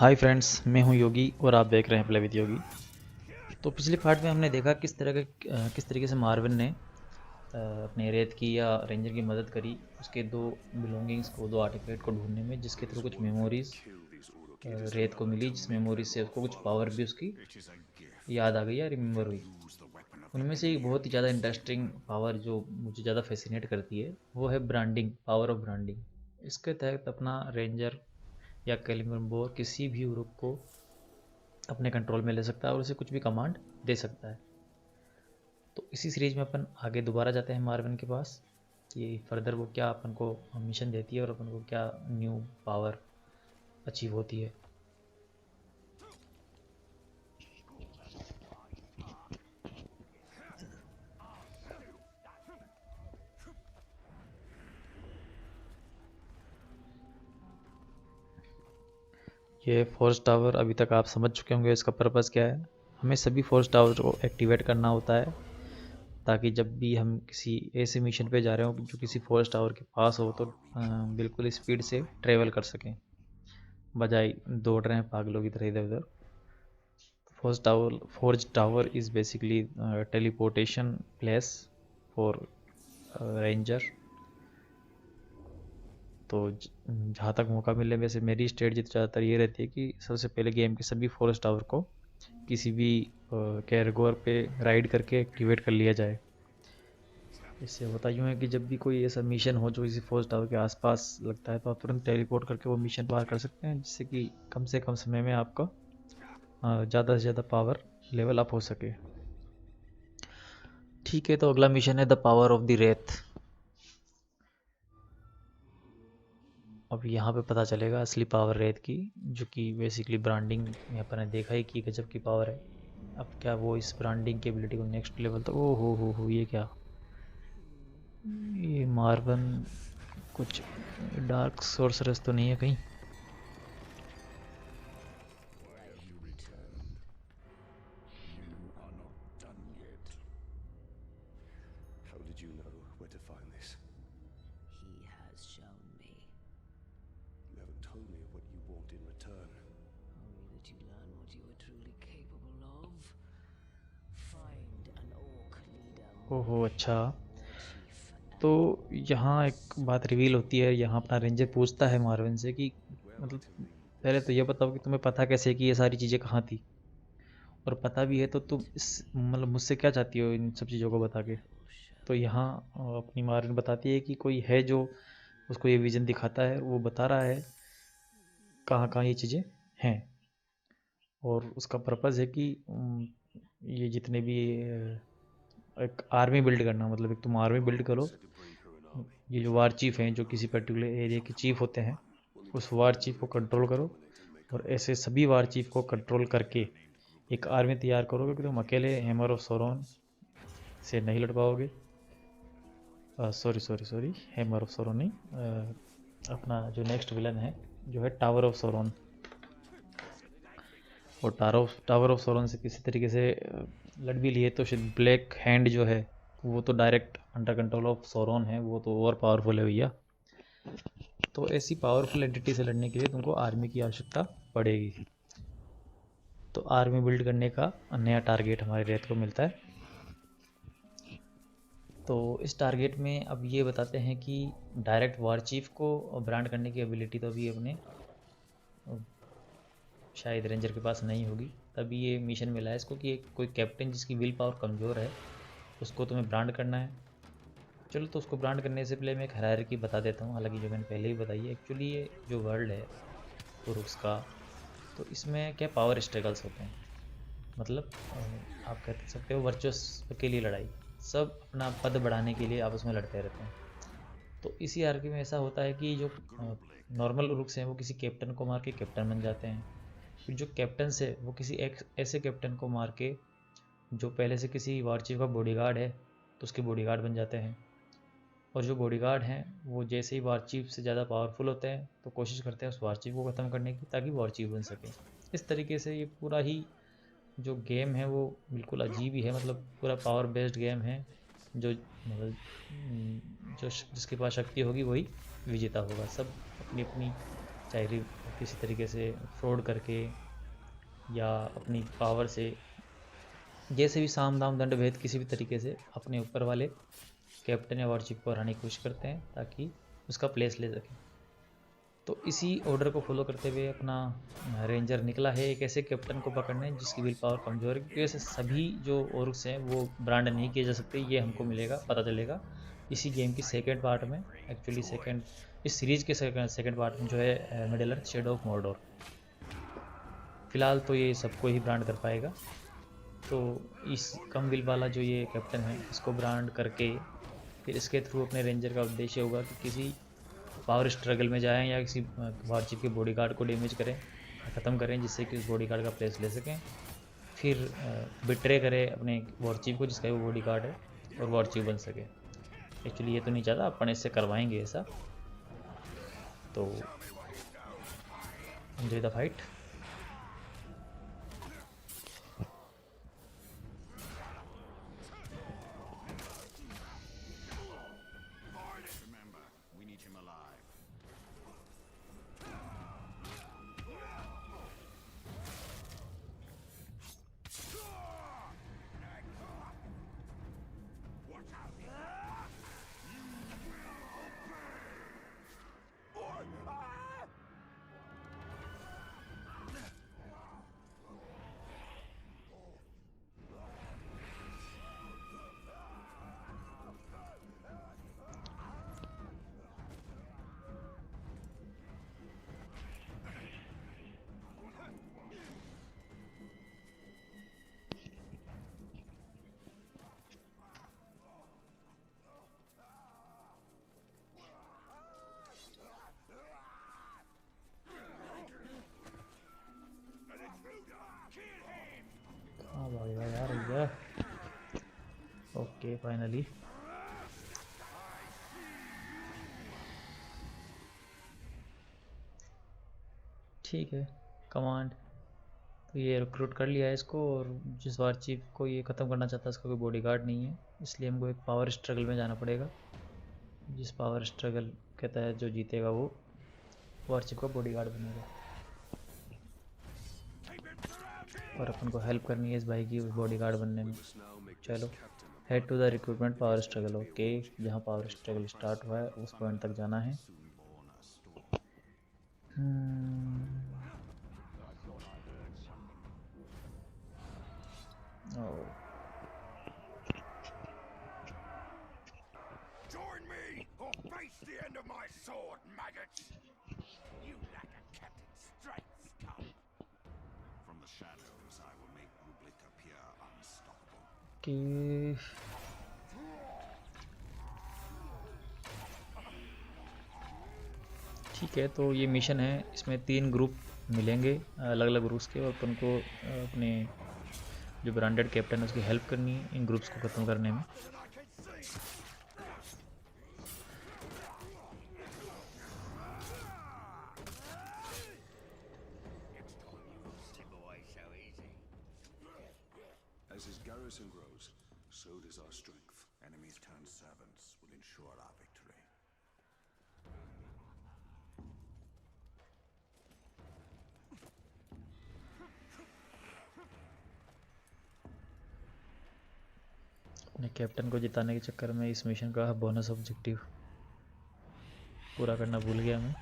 Hi friends, मैं हूं योगी और आप देख रहे हैं प्ले विद योगी। तो पिछले पार्ट में हमने देखा किस तरीके से मार्विन ने अपने रेत की या रेंजर की मदद करी उसके दो आर्टिफैक्ट को ढूंढने में, जिसके थ्रू कुछ मेमोरीज रेत को मिली, जिस मेमोरीज से उसको कुछ पावर भी उसकी याद आ गई या रिमेंबर हुई। उनमें से एक बहुत ही ज़्यादा इंटरेस्टिंग पावर जो मुझे ज़्यादा फैसिनेट करती है वो है ब्रांडिंग, पावर ऑफ ब्रांडिंग। इसके तहत अपना रेंजर या कैलिबर्बोर किसी भी ग्रुप को अपने कंट्रोल में ले सकता है और उसे कुछ भी कमांड दे सकता है। तो इसी सीरीज में अपन आगे दोबारा जाते हैं मार्विन के पास कि फर्दर वो क्या अपन को मिशन देती है और अपन को क्या न्यू पावर अचीव होती है। ये फोर्स टावर अभी तक आप समझ चुके होंगे इसका पर्पज़ क्या है। हमें सभी फोर्स टावर को एक्टिवेट करना होता है ताकि जब भी हम किसी ऐसे मिशन पे जा रहे हो जो किसी फोर्स टावर के पास हो तो बिल्कुल स्पीड से ट्रेवल कर सकें, बजाय दौड़ रहे हैं पागलों की तरह इधर उधर। Forge Tower is basically a teleportation place for ranger. तो जहाँ तक मौका मिले, वैसे मेरी स्ट्रेटजी तो ज़्यादातर ये रहती है कि सबसे पहले गेम के सभी फॉरेस्ट टावर को किसी भी कैरगोर पे राइड करके एक्टिवेट कर लिया जाए। इससे होता यूँ है कि जब भी कोई ऐसा मिशन हो जो किसी फॉरेस्ट टावर के आसपास लगता है तो आप तुरंत टेलीपोर्ट करके वो मिशन पार कर सकते हैं, जिससे कि कम से कम समय में आपका ज़्यादा से ज़्यादा पावर लेवल अप हो सके। ठीक है, तो अगला मिशन है द पावर ऑफ द रेत। अब यहाँ पे पता चलेगा असली पावर रेत की, जो कि बेसिकली ब्रांडिंग में अपन ने देखा ही कि गजब की पावर है। अब क्या वो इस ब्रांडिंग की एबिलिटी को नेक्स्ट लेवल तक, ओ हो ये क्या, ये मार्वन कुछ डार्क सोर्सरस तो नहीं है कहीं? How did you know where to find this? He has shown me. You haven't told me what you want in return. Only that you learn what you are truly capable of. Find an orc leader. ओहो अच्छा। War chief. तो यहाँ एक बात reveal होती है, यहाँ अपना रेंजर पूछता है मार्विन से कि मतलब पहले तो ये बताओ कि तुम्हें पता कैसे है कि ये सारी चीज़ें कहाँ थी, और पता भी है तो तुम इस मतलब मुझसे क्या चाहती हो इन सब चीज़ों को बता के। तो यहाँ अपनी मार्विन बताती है कि कोई है जो उसको ये विज़न दिखाता है, वो बता रहा है कहाँ कहाँ ये चीज़ें हैं, और उसका पर्पज़ है कि ये जितने भी एक आर्मी बिल्ड करना, मतलब एक तुम आर्मी बिल्ड करो। ये जो वार चीफ हैं, जो किसी पर्टिकुलर एरिया के चीफ होते हैं, उस वार चीफ को कंट्रोल करो, और ऐसे सभी वार चीफ को कंट्रोल करके एक आर्मी तैयार करोगे कि तुम अकेले हैमर ऑफ सोरोन से नहीं लड़ पाओगे। सॉरी, हैमर ऑफ सोरोन नहीं, अपना जो नेक्स्ट विलन है जो है टावर ऑफ सोरोन। और टावर ऑफ सोरोन से किसी तरीके से लड़ भी लिए तो शायद ब्लैक हैंड जो है वो तो direct under control of Soron है, वो तो ओवर पावरफुल है भैया। तो ऐसी पावरफुल एंटिटी से लड़ने के लिए तुमको आर्मी की आवश्यकता पड़ेगी। तो आर्मी बिल्ड करने का नया टारगेट हमारे रेत को मिलता है। तो इस टारगेट में अब ये बताते हैं कि डायरेक्ट वार चीफ को ब्रांड करने की एबिलिटी तो अभी अपने शायद रेंजर के पास नहीं होगी, तभी ये मिशन मिला है इसको कि एक कोई कैप्टन जिसकी विल पावर कमज़ोर है उसको तुम्हें ब्रांड करना है। चलो, तो उसको ब्रांड करने से पहले मैं एक हायरार्की बता देता हूँ, हालांकि जो मैंने पहले ही बताई है। एक्चुअली ये जो वर्ल्ड है पुरुष का, तो इसमें क्या पावर स्ट्रगल्स होते हैं, मतलब आप कह सकते हो वर्चस्व के लिए लड़ाई, सब अपना पद बढ़ाने के लिए आपस में लड़ते रहते हैं। तो इसी आर्की में ऐसा होता है कि जो नॉर्मल रुक्स हैं वो किसी कैप्टन को मार के कैप्टन बन जाते हैं, फिर जो कैप्टन से वो किसी एक ऐसे कैप्टन को मार के जो पहले से किसी वार चीफ का बॉडीगार्ड है तो उसके बॉडीगार्ड बन जाते हैं। और जो बॉडीगार्ड हैं वो जैसे ही वार चीफ से ज़्यादा पावरफुल होते हैं तो कोशिश करते हैं उस वार चीफ को ख़त्म करने की, ताकि वार चीफ बन सके। इस तरीके से ये पूरा ही जो गेम है वो बिल्कुल अजीब ही है, मतलब पूरा पावर बेस्ड गेम है। जो मतलब जो जिसके पास शक्ति होगी वही विजेता होगा। सब अपनी अपनी चाहे किसी तरीके से फ्रॉड करके या अपनी पावर से, जैसे भी साम दाम दंड भेद किसी भी तरीके से अपने ऊपर वाले कैप्टन या वॉरशिप को हराने की कोशिश करते हैं ताकि उसका प्लेस ले सकें। तो इसी ऑर्डर को फॉलो करते हुए अपना रेंजर निकला है एक ऐसे कैप्टन को पकड़ने जिसकी विल पावर कमज़ोर है, क्योंकि ऐसे सभी जो ऑर्क्स हैं वो ब्रांड नहीं किए जा सकते। ये हमको मिलेगा, पता चलेगा इसी गेम की सेकेंड पार्ट में। एक्चुअली इस सीरीज़ के सेकेंड पार्ट में जो है middle earth shadow of Mordor. फिलहाल तो ये सबको ही ब्रांड कर पाएगा। तो इस कम विल वाला जो ये कैप्टन है इसको ब्रांड करके फिर इसके थ्रू अपने रेंजर का उद्देश्य होगा कि किसी पावर स्ट्रगल में जाएं या किसी वॉरशिप के बॉडीगार्ड को डैमेज करें, ख़त्म करें, जिससे कि उस बॉडीगार्ड का प्लेस ले सकें। फिर बिट्रे करें अपने वॉरशिप को जिसका वो बॉडीगार्ड है और वॉरशिप बन सके। एक्चुअली ये तो नहीं चाहता, अपन इससे करवाएंगे ऐसा। तो enjoy the fight. Remember, we need him alive. कहाँ भागेगा यार ये। Okay finally. ठीक है, कमांड तो ये रिक्रूट कर लिया है इसको, और जिस वॉरशिप को ये ख़त्म करना चाहता है उसका कोई बॉडीगार्ड नहीं है, इसलिए हमको एक पावर स्ट्रगल में जाना पड़ेगा। जिस पावर स्ट्रगल के तहत जो जीतेगा वो वॉरशिप का बॉडीगार्ड बनेगा। और अपन को हेल्प करनी है इस भाई की उस बॉडीगार्ड बनने में। चलो head to the recruitment power struggle. Okay, जहाँ पावर स्ट्रगल स्टार्ट हुआ है उस पॉइंट तक जाना है। Join me or face the end of my sword, maggots! You lack a captain's strength, come. From the shadows, I will make Rublik appear unstoppable. कि ठीक है, तो ये मिशन है, इसमें 3 ग्रुप मिलेंगे अलग अलग ग्रुप्स के, और अपन को अपने जो ब्रांडेड कैप्टन है उसकी हेल्प करनी है इन ग्रुप्स को ख़त्म करने में। As his garrison grows, so does our strength. Enemies turned servants will ensure our victory. अपने कैप्टन को जिताने के चक्कर में इस मिशन का बोनस ऑब्जेक्टिव पूरा करना भूल गया मैं।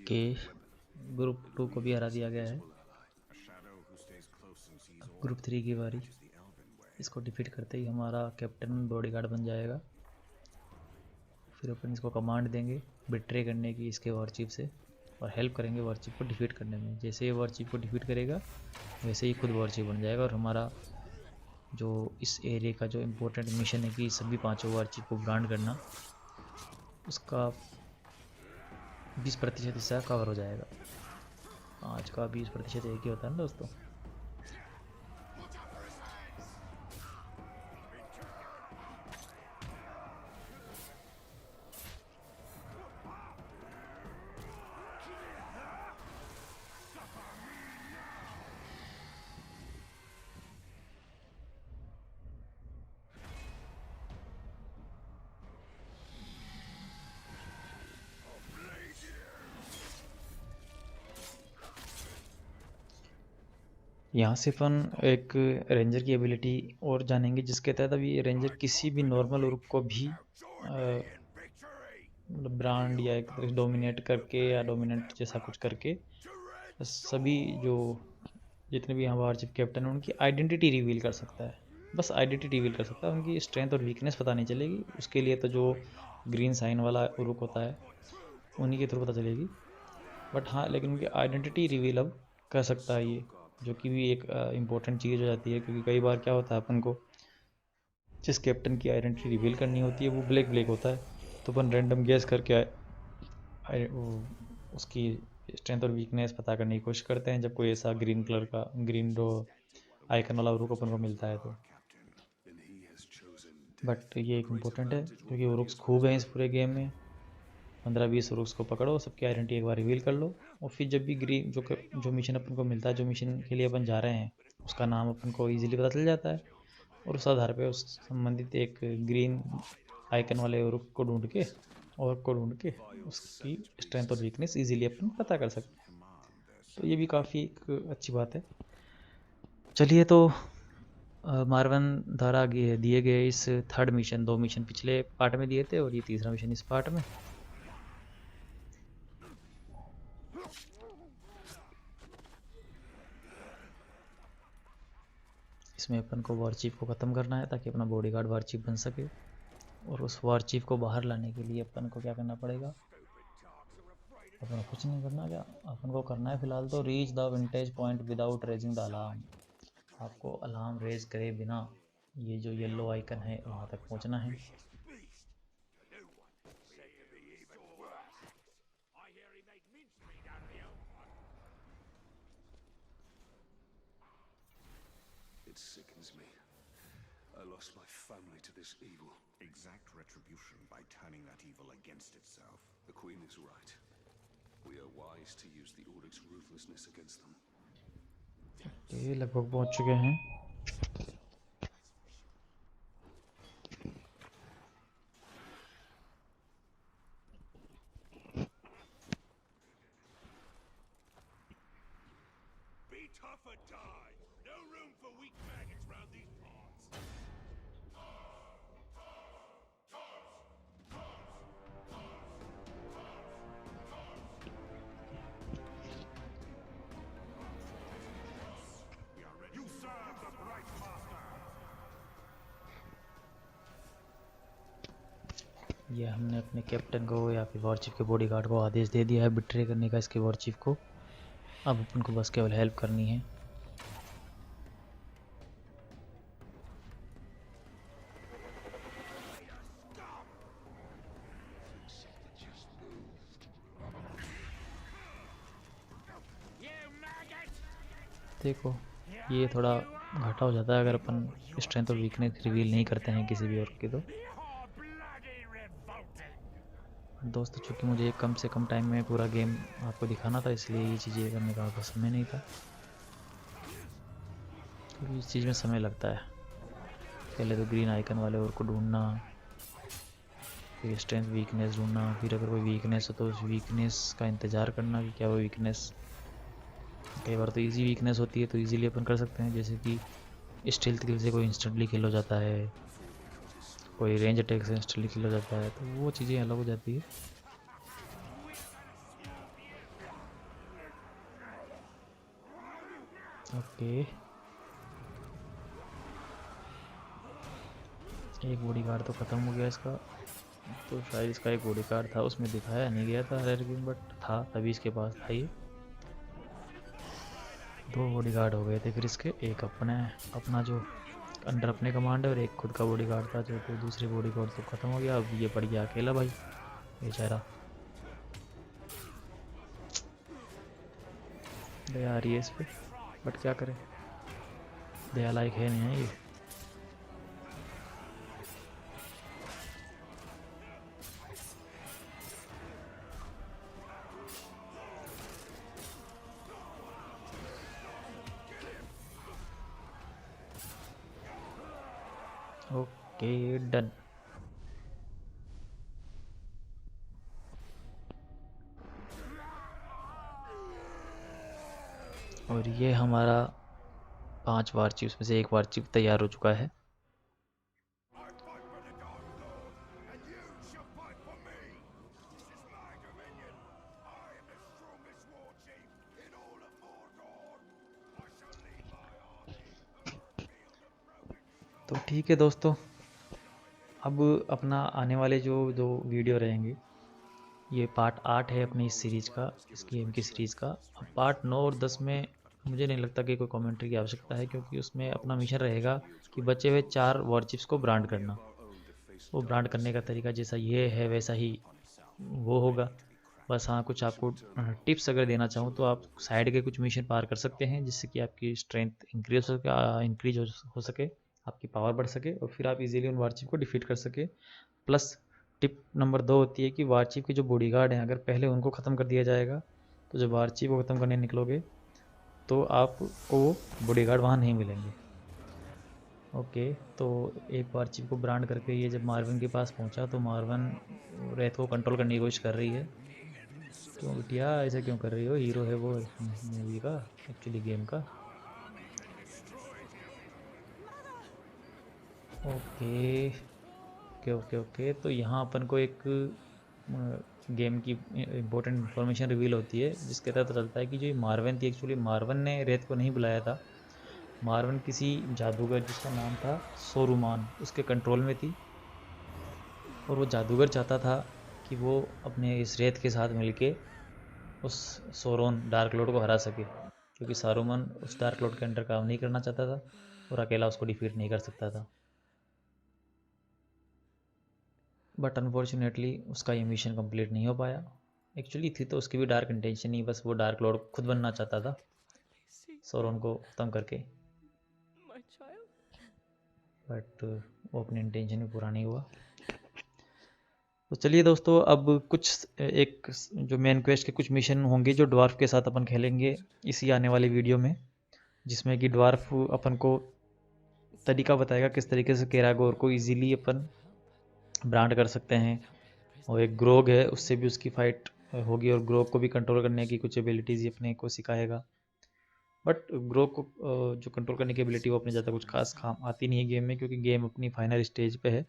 के ग्रुप 2 को भी हरा दिया गया है। ग्रुप 3 की बारी। इसको डिफीट करते ही हमारा कैप्टन बॉडीगार्ड बन जाएगा। फिर अपन इसको कमांड देंगे बिट्रे करने की इसके वॉरशिप से। और हेल्प करेंगे वॉरचीफ को डिफीट करने में। जैसे ये वॉरचीफ को डिफीट करेगा वैसे ही खुद वॉरचीफ बन जाएगा, और हमारा जो इस एरिया का जो इम्पोर्टेंट मिशन है कि सभी 5 वॉरचीफ को ब्रांड करना, उसका 20% हिस्सा कवर हो जाएगा। 5 का 20% एक ही होता है ना दोस्तों। यहाँ से अपन एक रेंजर की एबिलिटी और जानेंगे, जिसके तहत अभी रेंजर किसी भी नॉर्मल उर्क को भी ब्रांड या एक तरह डोमिनेट करके या डोमिनेट जैसा कुछ करके सभी जो जितने भी यहाँ वारशिप कैप्टन हैं उनकी आइडेंटिटी रिवील कर सकता है। बस आइडेंटिटी रिवील कर सकता है, उनकी स्ट्रेंथ और वीकनेस पता नहीं चलेगी। उसके लिए तो जो ग्रीन साइन वाला उरुक होता है उन्हीं के थ्रू पता चलेगी। बट हाँ, लेकिन उनकी आइडेंटिटी रिवील अब कर सकता है ये, जो कि भी एक इम्पोर्टेंट चीज़ हो जाती है, क्योंकि कई बार क्या होता है अपन को जिस कैप्टन की आइडेंटिटी रिवील करनी होती है वो ब्लैक होता है, तो अपन रैंडम गैस करके उसकी स्ट्रेंथ और वीकनेस पता करने की कोशिश करते हैं जब कोई ऐसा ग्रीन कलर का ग्रीन डो आइकन वाला उरुक अपन को मिलता है तो। बट ये एक इम्पोर्टेंट है क्योंकि उरुक्स खूब हैं इस पूरे गेम में। 15-20 उरुक्स को पकड़ो, सबकी आइडेंटिटी एक बार रिवील कर लो, और फिर जब भी ग्रीन जो मिशन अपन को मिलता है, जो मिशन के लिए अपन जा रहे हैं उसका नाम अपन को ईजिली पता चल जाता है, और उस आधार पे उस संबंधित एक ग्रीन आइकन वाले उरुक को ढूंढ के उसकी स्ट्रेंथ और वीकनेस इजीली अपन पता कर सकते हैं। तो ये भी काफ़ी एक अच्छी बात है। चलिए, तो मार्वन द्वारा दिए गए इस थर्ड मिशन, 2 मिशन पिछले पार्ट में दिए थे और ये तीसरा मिशन इस पार्ट में। इसमें अपन को वॉरचीफ को ख़त्म करना है ताकि अपना बॉडीगार्ड वॉरचीफ बन सके, और उस वॉरचीफ को बाहर लाने के लिए अपन को क्या करना पड़ेगा? अपन को कुछ नहीं करना, क्या अपन को करना है फिलहाल तो reach the vintage point without raising the alarm. आपको अलार्म रेज करे बिना ये जो येलो आइकन है वहाँ तक पहुँचना है। It sickens me. I lost my family to this evil. Exact retribution by turning that evil against itself. The Queen is right. We are wise to use the Audic's ruthlessness against them. ये लगभग पहुँच चुके हैं। Be tough or die. No room for weak maggots round these parts. We are ready. You serve the bright master. ये हमने अपने captain को या फिर वॉरचीफ के बॉडीगार्ड को आदेश दे दिया है बिट्रे करने का इसके वॉरचीफ को। अब अपन को बस केवल हेल्प करनी है। देखो, ये थोड़ा घाटा हो जाता है अगर अपन स्ट्रेंथ और वीकनेस रिवील नहीं करते हैं किसी भी और की। तो दोस्तों, चूँकि मुझे कम से कम टाइम में पूरा गेम आपको दिखाना था, इसलिए ये चीज़ें करने का आपको समय नहीं था, क्योंकि इस चीज़ में समय लगता है। पहले तो ग्रीन आइकन वाले और को ढूंढना, फिर स्ट्रेंथ वीकनेस ढूंढना, फिर अगर कोई वीकनेस हो तो उस वीकनेस का इंतज़ार करना कि क्या वो वीकनेस, कई बार तो इजी वीकनेस होती है तो इजीली अपन कर सकते हैं, जैसे कि स्टील्थ किल से कोई इंस्टेंटली किल हो जाता है, कोई रेंज अटैक से इंस्टेंटली किल हो जाता है, तो वो चीज़ें अलग हो जाती है। ओके, एक बॉडीगार्ड तो ख़त्म हो गया इसका। तो शायद इसका एक बॉडी कार्ड था, उसमें दिखाया नहीं गया था रेयर गेम, बट था तभी इसके पास था ये। 2 बॉडी गार्ड हो गए थे फिर इसके, एक अपना जो अंडर अपने कमांड है, और एक खुद का बॉडी गार्ड था जो, तो दूसरी बॉडी गार्ड तो ख़त्म हो गया। अब ये पड़ गया अकेला भाई बेचारा। दया आ रही है इस पे, बट क्या करें, दया लायक है नहीं है ये। Okay done. और ये हमारा 5 वार चिप्स में से एक वार चिप तैयार हो चुका है। I fight for the Dark Lord, and you shall fight for me. This is my dominion. I am the strongest war chief in all of Mordor. I shall lead my army and reveal the broken sword. तो ठीक है दोस्तों, अब अपना आने वाले जो दो वीडियो रहेंगे, ये पार्ट 8 है अपनी इस सीरीज़ का, इस गेम की सीरीज़ का। अब पार्ट 9 और 10 में मुझे नहीं लगता कि कोई कमेंट्री की आवश्यकता है, क्योंकि उसमें अपना मिशन रहेगा कि बचे हुए 4 वॉरचिप्स को ब्रांड करना। वो ब्रांड करने का तरीका जैसा ये है वैसा ही वो होगा। बस हाँ, कुछ आपको टिप्स अगर देना चाहूँ तो आप साइड के कुछ मिशन पार कर सकते हैं, जिससे कि आपकी स्ट्रेंथ इंक्रीज हो सके, आपकी पावर बढ़ सके, और फिर आप इजीली उन वॉरचिप को डिफीट कर सके। प्लस टिप नंबर 2 होती है कि वारचीफ के जो बॉडीगार्ड हैं, अगर पहले उनको ख़त्म कर दिया जाएगा, तो जब वारचीफ को ख़त्म करने निकलोगे तो आपको वो बॉडीगार्ड वहाँ नहीं मिलेंगे। ओके, तो एक वारचीफ को ब्रांड करके ये जब मार्वन के पास पहुँचा, तो मार्वन रेत को कंट्रोल करने की कोशिश कर रही है। क्यों बिटिया ऐसे क्यों कर रही हो, हीरो है वो मूवी का, एक्चुअली गेम का। ओके ओके ओके ओके, तो यहाँ अपन को एक गेम की इम्पोर्टेंट इन्फॉर्मेशन रिवील होती है, जिसके तहत चलता है कि जो ये मार्वन थी, एक्चुअली मार्वन ने रेत को नहीं बुलाया था। मार्वन किसी जादूगर जिसका नाम था सोरुमान, उसके कंट्रोल में थी, और वो जादूगर चाहता था कि वो अपने इस रेत के साथ मिलके उस सोरोन डार्क लॉर्ड को हरा सके, क्योंकि सारूमन उस डार्क लॉर्ड के अंडर काम नहीं करना चाहता था और अकेला उसको डिफीट नहीं कर सकता था। बट अनफॉर्चुनेटली उसका ये मिशन कंप्लीट नहीं हो पाया। एक्चुअली थी तो उसकी भी डार्क इंटेंशन ही, बस वो डार्क लॉर्ड खुद बनना चाहता था सोरोन को ख़त्म करके, बट वो अपनी इंटेंशन में पूरा नहीं हुआ। तो चलिए दोस्तों, अब कुछ एक जो मेन क्वेस्ट के कुछ मिशन होंगे जो ड्वार्फ के साथ अपन खेलेंगे इसी आने वाले वीडियो में, जिसमें कि ड्वार्फ अपन को तरीका बताएगा किस तरीके से केरागोर को इजीली अपन ब्रांड कर सकते हैं। और एक ग्रोग है, उससे भी उसकी फाइट होगी, और ग्रोग को भी कंट्रोल करने की कुछ एबिलिटीज़ ये अपने को सिखाएगा। बट ग्रोग को जो कंट्रोल करने की एबिलिटी वो अपने ज़्यादा कुछ खास काम आती नहीं है गेम में, क्योंकि गेम अपनी फाइनल स्टेज पे है।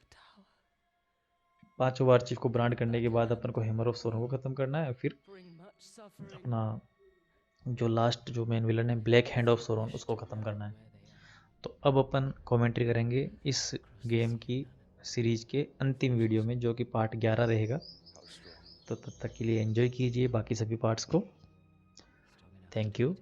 5 वारचीफ को ब्रांड करने के बाद अपन को हैमर ऑफ सोरों को ख़त्म करना है, फिर अपना जो लास्ट जो मेन विलन है ब्लैक हैंड ऑफ सोरोन, उसको ख़त्म करना है। तो अब अपन कमेंट्री करेंगे इस गेम की सीरीज के अंतिम वीडियो में, जो कि पार्ट 11 रहेगा। तो तब तक के लिए एंजॉय कीजिए बाकी सभी पार्ट्स को। Thank you.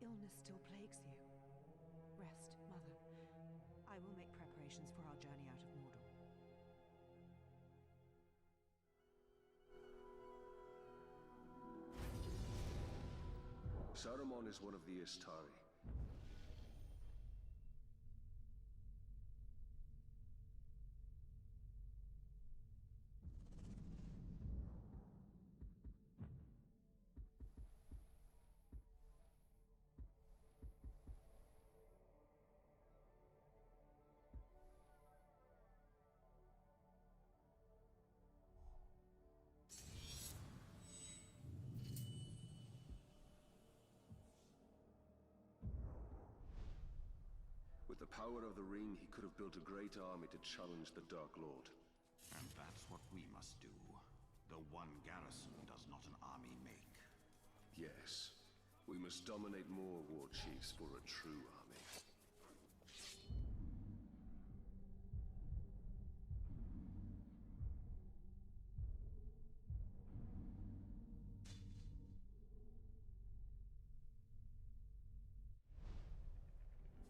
Illness still plagues you. Rest, Mother. I will make preparations for our journey out of Mordor. Saruman is one of the Istari. With the power of the ring, he could have built a great army to challenge the Dark Lord. And that's what we must do. Though one garrison does not an army make. Yes. We must dominate more war chiefs for a true army.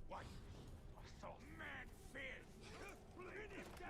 What? So mad fear! Bring him down!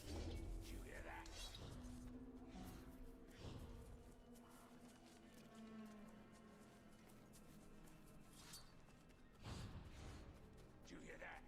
Did you hear that? Did you hear that?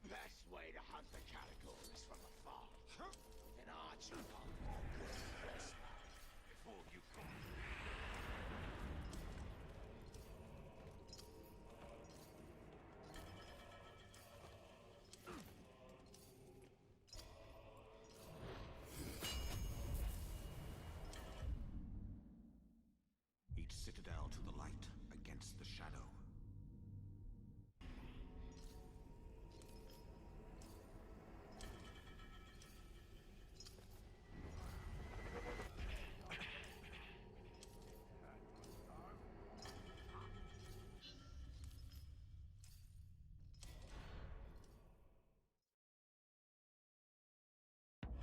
Best way to hunt the Caligor is from afar. An archer on before you come. Each citadel to the light against the shadow.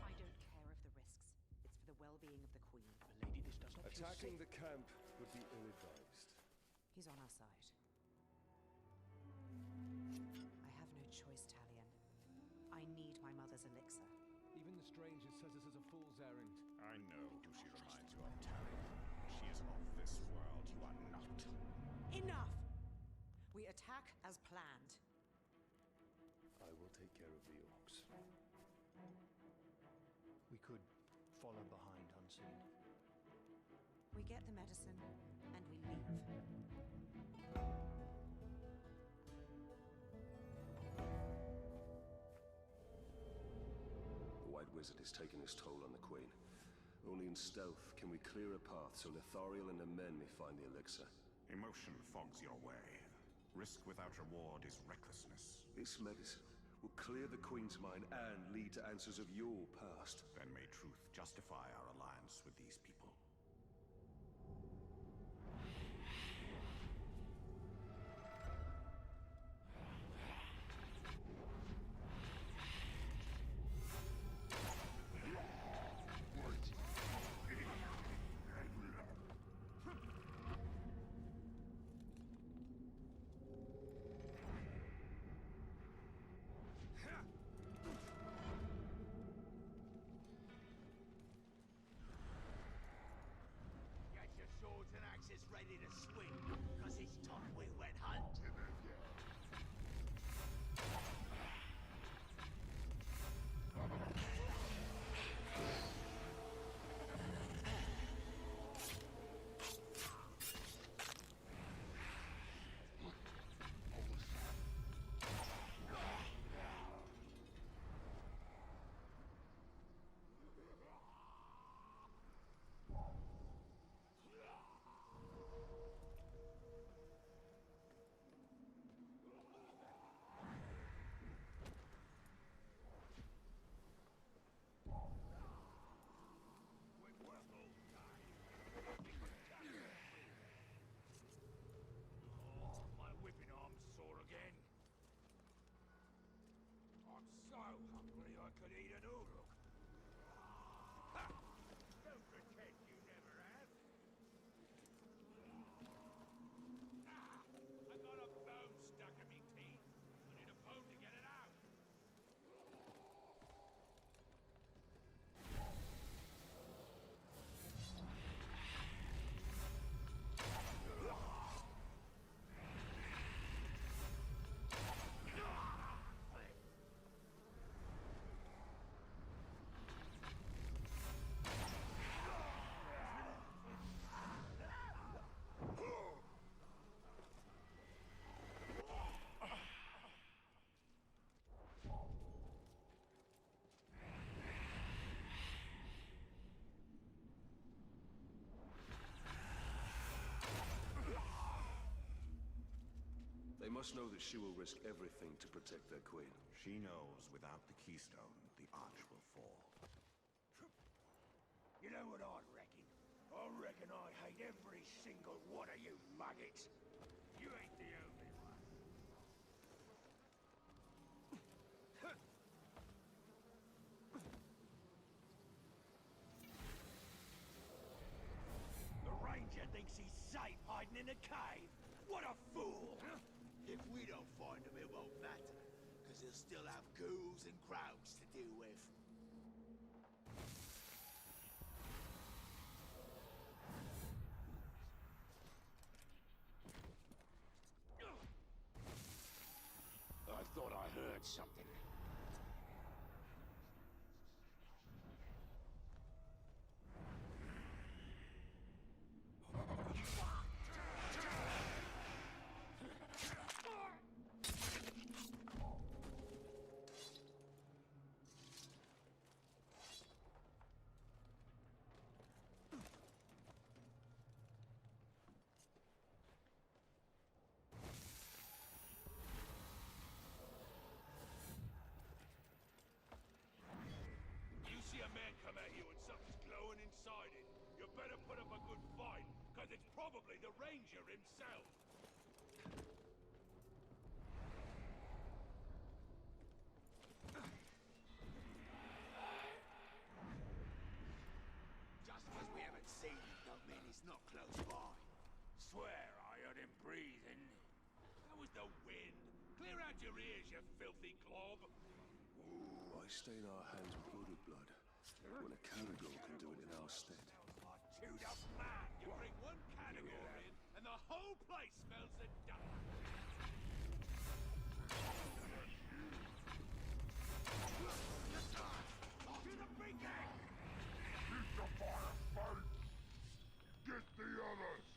I don't care of the risks. It's for the well-being of the Queen. Lady, this does not feel Attacking safe. the camp would be ill-advised. He's on our side. I have no choice, Talion. I need my mother's elixir. Even the strangers says this is a fool's errand. I know who she reminds you of, Talion. She is of this world. You are not. Enough! We attack as planned. I will take care of the orcs. We could follow behind unseen. We get the medicine, and we leave. The White Wizard is taking his toll on the Queen. Only in stealth can we clear a path so Nethariel and her men may find the elixir. Emotion fogs your way. Risk without reward is recklessness. This medicine will clear the Queen's mind and lead to answers of your past. Then may truth justify our alliance with these people. Get your swords and axes ready to swing, cause it's time we went hunting again. need an Uruk. Ha! Don't pretend you never have. Ah! I got a bone stuck in me teeth. I need a bone to get it out. They must know that she will risk everything to protect their queen. She knows without the keystone, the arch will fall. You know what I reckon? I reckon I hate every single one of you maggots. You ain't the only one. The ranger thinks he's safe hiding in a cave. What a fool! If we don't find him, it won't matter, because he'll still have ghouls and crowds to deal with. I thought I heard something. You see a man come at you and something's glowing inside it, you better put up a good fight, because it's probably the ranger himself. Just because we haven't seen him don't mean he's not close by. Swear I heard him breathing. That was the wind. Clear out your ears, you filthy glob. Why stain our hands with Uruk blood when a Caragor can do it in our stead? Like chewed up man. You bring one category in, and the whole place smells of dust. To the big egg! Keep the fire fight! Get the others!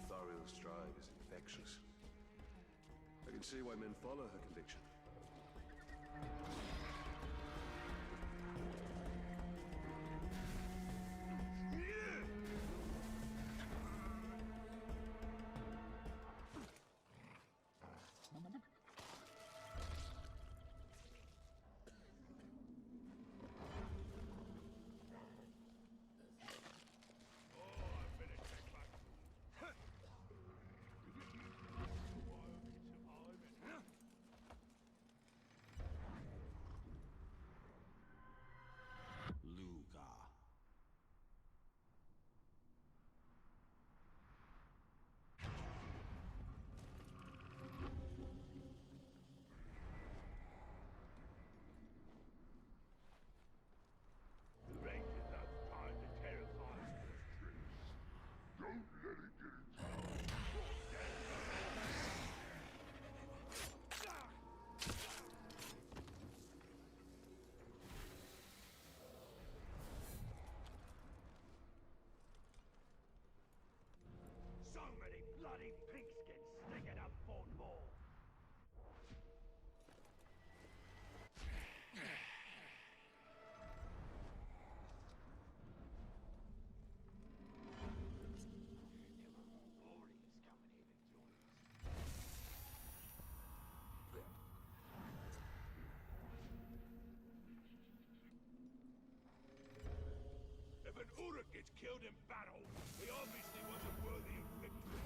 Thariel's drive is infectious. I can see why men follow her conviction. gets killed in battle, he obviously wasn't worthy of victory.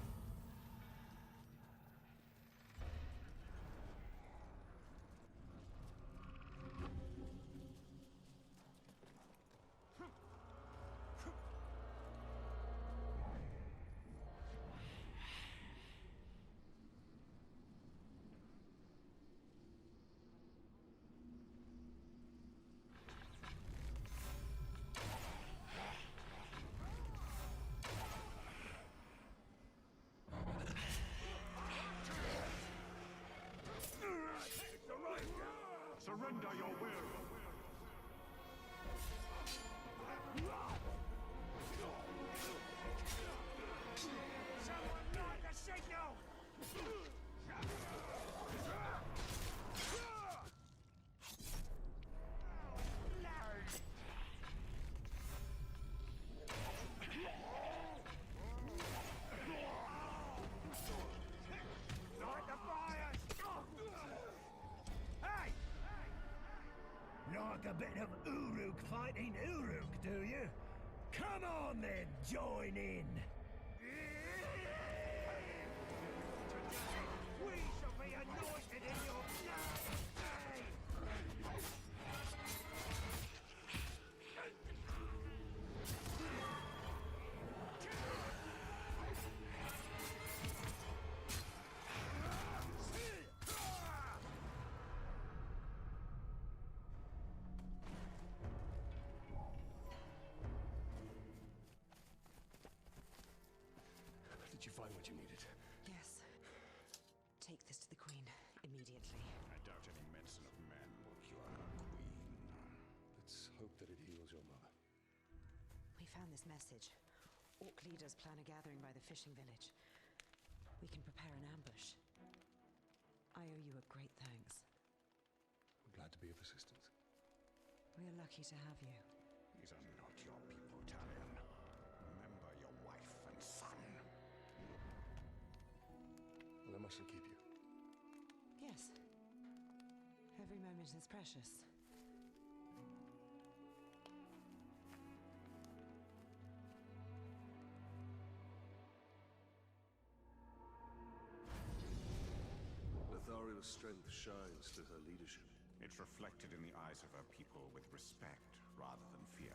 Surrender your will. Someone light the signal! Light the fires! Hey! Like a bit of Uruk fighting Uruk, do you? Come on then, join in! We shall be anointed in your blood! Did you find what you needed? Yes. Take this to the Queen immediately. I doubt any medicine of men will cure her, Queen. Let's hope that it heals your mother. We found this message. Orc leaders plan a gathering by the fishing village. We can prepare an ambush. I owe you a great thanks. I'm glad to be of assistance. We are lucky to have you. These are not your people, Talion. Remember your wife and son. Well, I mustn't keep you. Yes. Every moment is precious. Lethariel's strength shines through her leadership. It's reflected in the eyes of her people with respect rather than fear.